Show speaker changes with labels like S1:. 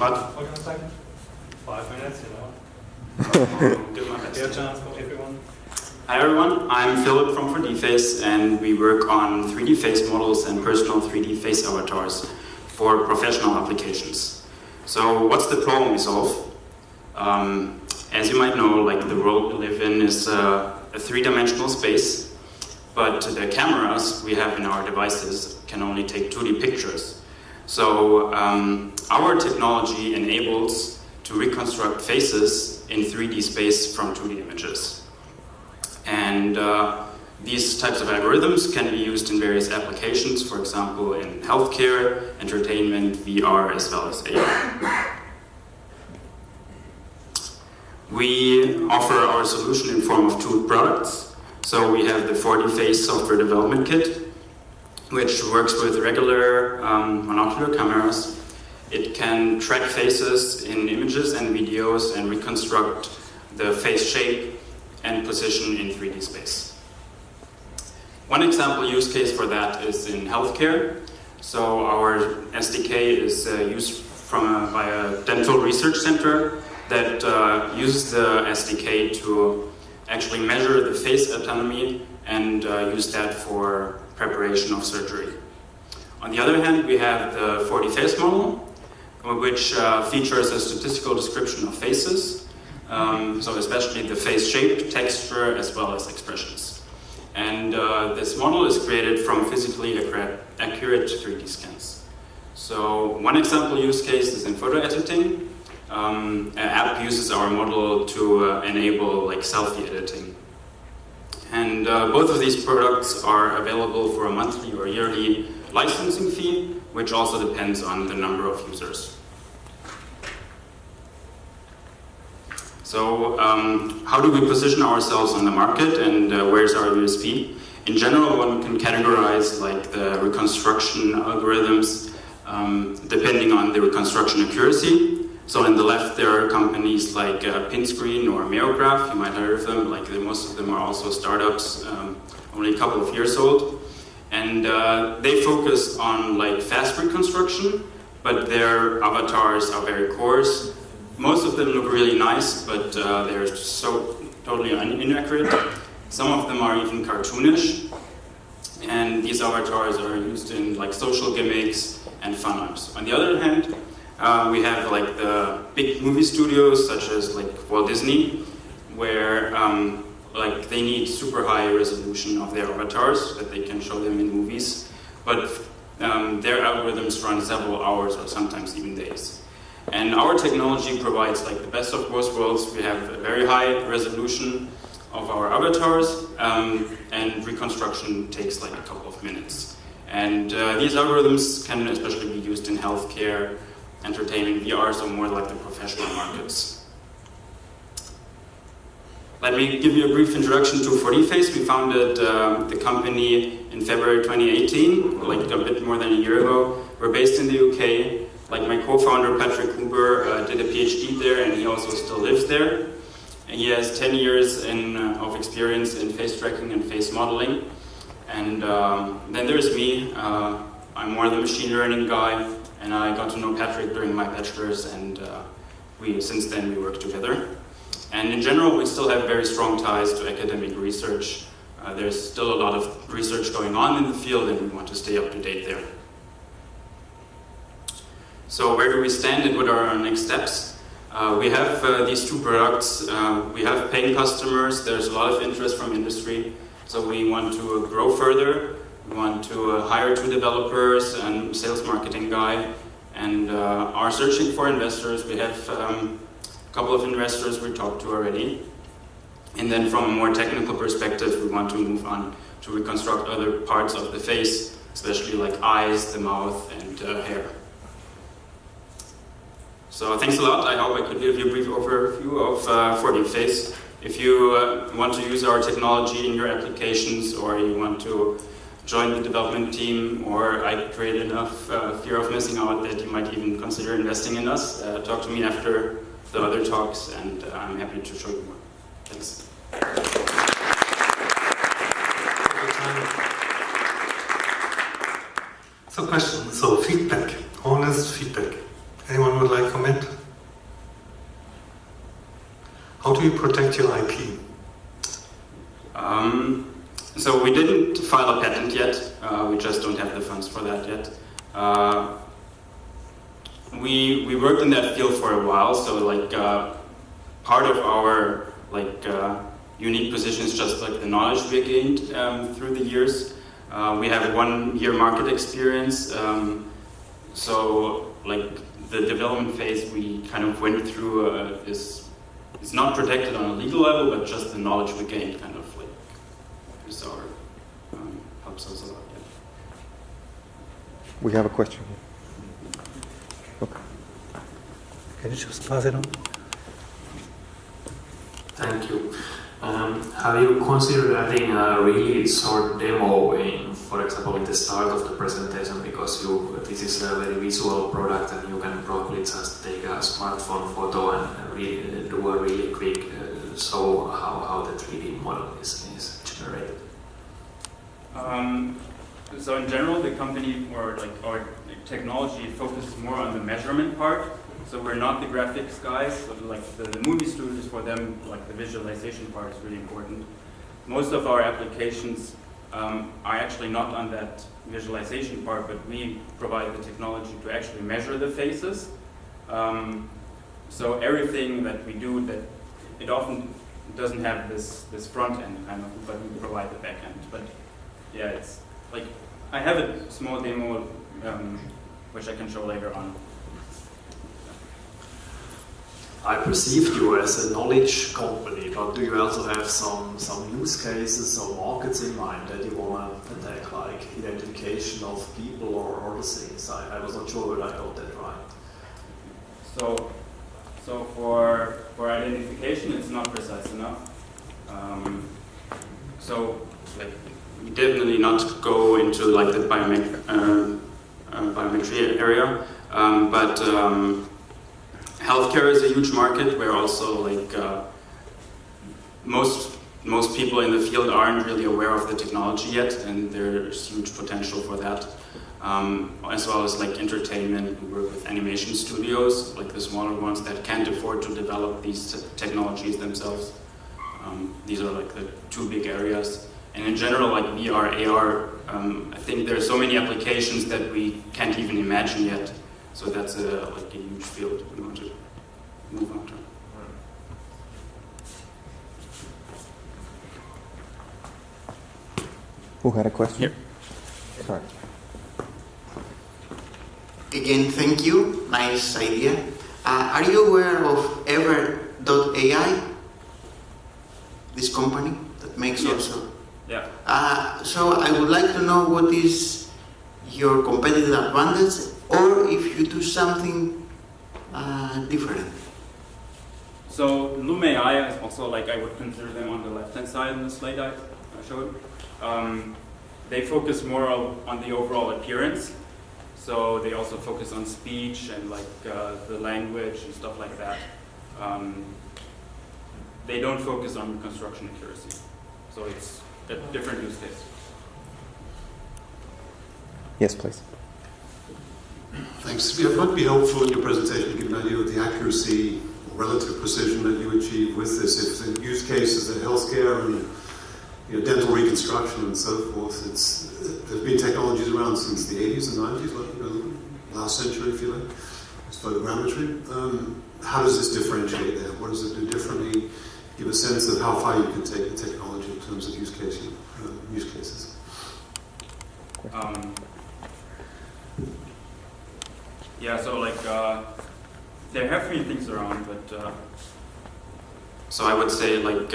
S1: What can I say? 5 minutes, you know.
S2: Do my best.
S1: Fair chance for everyone.
S2: Hi everyone, I'm Philipp from 4dface, and we work on 3D face models and personal 3D face avatars for professional applications. So what's the problem we solve? As you might know, like the world we live in is a three-dimensional space, but the cameras we have in our devices can only take 2D pictures. So our technology enables to reconstruct faces in 3D space from 2D images. And these types of algorithms can be used in various applications, for example in healthcare, entertainment, VR, as well as AR. We offer our solution in form of two products. So we have the 4dface software development kit, which works with regular monocular cameras. It can track faces in images and videos and reconstruct the face shape and position in 3D space. One example use case for that is in healthcare. So our SDK is used by a dental research center that uses the SDK to actually measure the face anatomy and use that for preparation of surgery. On the other hand, we have the 4dface model, which features a statistical description of faces, so especially the face shape, texture, as well as expressions. And this model is created from physically accurate 3D scans. So one example use case is in photo editing. An app uses our model to enable like selfie editing. And both of these products are available for a monthly or yearly licensing fee, which also depends on the number of users. So how do we position ourselves on the market, and where's our USP? In general, one can categorize like the reconstruction algorithms depending on the reconstruction accuracy. So on the left there are companies like Pinscreen or Meograph, you might have heard of them, like most of them are also startups, only a couple of years old. And they focus on like fast reconstruction, but their avatars are very coarse. Most of them look really nice, but they're so totally inaccurate. Some of them are even cartoonish. And these avatars are used in like social gimmicks and fun apps. On the other hand, we have like the big movie studios such as like Walt Disney, where like they need super high resolution of their avatars so that they can show them in movies, but their algorithms run several hours or sometimes even days. And our technology provides like the best of both worlds. We have a very high resolution of our avatars, and reconstruction takes like a couple of minutes. And these algorithms can especially be used in healthcare, entertainment, VR, so more like the professional markets. Let me give you a brief introduction to 4dface. We founded the company in February 2018, like a bit more than a year ago. We're based in the UK. Like my co-founder Patrick Huber did a PhD there, and he also still lives there. And he has 10 years of experience in face tracking and face modeling. And then there's me. I'm more the machine learning guy. And I got to know Patrick during my bachelor's, and since then we work together. And in general, we still have very strong ties to academic research. There's still a lot of research going on in the field, and we want to stay up to date there. So where do we stand, and what are our next steps? We have these two products. We have paying customers. There's a lot of interest from industry, so we want to grow further. We want to hire 2 developers and sales marketing guy, and are searching for investors. We have a couple of investors we talked to already. And then from a more technical perspective, we want to move on to reconstruct other parts of the face, especially like eyes, the mouth, and hair. So thanks a lot. I hope I could give you a brief overview of 4dface. If you want to use our technology in your applications, or you want to join the development team, or I create enough fear of missing out that you might even consider investing in us, talk to me after the other talks, and I'm happy to show you more. Thanks.
S3: So questions, so feedback, honest feedback. Anyone would like to comment? do you protect your IP?
S2: So we didn't file a patent yet. We just don't have the funds for that yet. We worked in that field for a while, so like part of our unique position is just like the knowledge we gained through the years. We have 1 year market experience, so like the development phase we kind of went through is not protected on a legal level, but just the knowledge we gained kind of like is our helps us a lot. Yeah.
S4: We have a question here. Okay.
S3: Can you just pass it on?
S5: Thank you. Have you considered adding a really short demo in, for example, in the start of the presentation, because this is a very visual product and you can probably just take a smartphone photo and do a really quick show how the 3D model is generated?
S2: So in general, the company or like our technology focuses more on the measurement part. So we're not the graphics guys. So like the movie studios, for them, like the visualization part is really important. Most of our applications are actually not on that visualization part, but we provide the technology to actually measure the faces. So everything that we do, that it often doesn't have this front end kind of, but we provide the back end. But yeah, it's like I have a small demo which I can show later on.
S6: I perceived you as a knowledge company, but do you also have some use cases or markets in mind that you want to attack, like identification of people or other things? I was not sure whether I got that right.
S2: So for identification, it's not precise enough. So like we definitely not go into like the biometry area, but healthcare is a huge market where also like most people in the field aren't really aware of the technology yet, and there's huge potential for that. As well as like entertainment, we work with animation studios, like the smaller ones that can't afford to develop these technologies themselves. These are like the 2 big areas. And in general, like VR, AR, I think there are so many applications that we can't even imagine yet. So that's like a huge field we want to move on to.
S4: Who had a question?
S2: Here.
S4: Sorry.
S7: Again, thank you. Nice idea. Are you aware of Ever.ai? This company that makes also.
S2: Yeah.
S7: So I would like to know what is your competitive advantage, or if you do something different.
S2: So Loom AI is also like I would consider them on the left-hand side in the slide I showed. They focus more on the overall appearance. So they also focus on speech and like the language and stuff like that. They don't focus on construction accuracy. So it's a different use case.
S4: Yes, please.
S8: Thanks. It might be helpful in your presentation to give an idea of the accuracy or relative precision that you achieve with this. If the use cases are healthcare and dental reconstruction and so forth, there's been technologies around since the 80s and 90s, like, last century, if you like. It's photogrammetry. How does this differentiate there? What does it do differently? Give a sense of how far you can take the technology in terms of use cases.
S2: Yeah, so like there have been things around, but so I would say like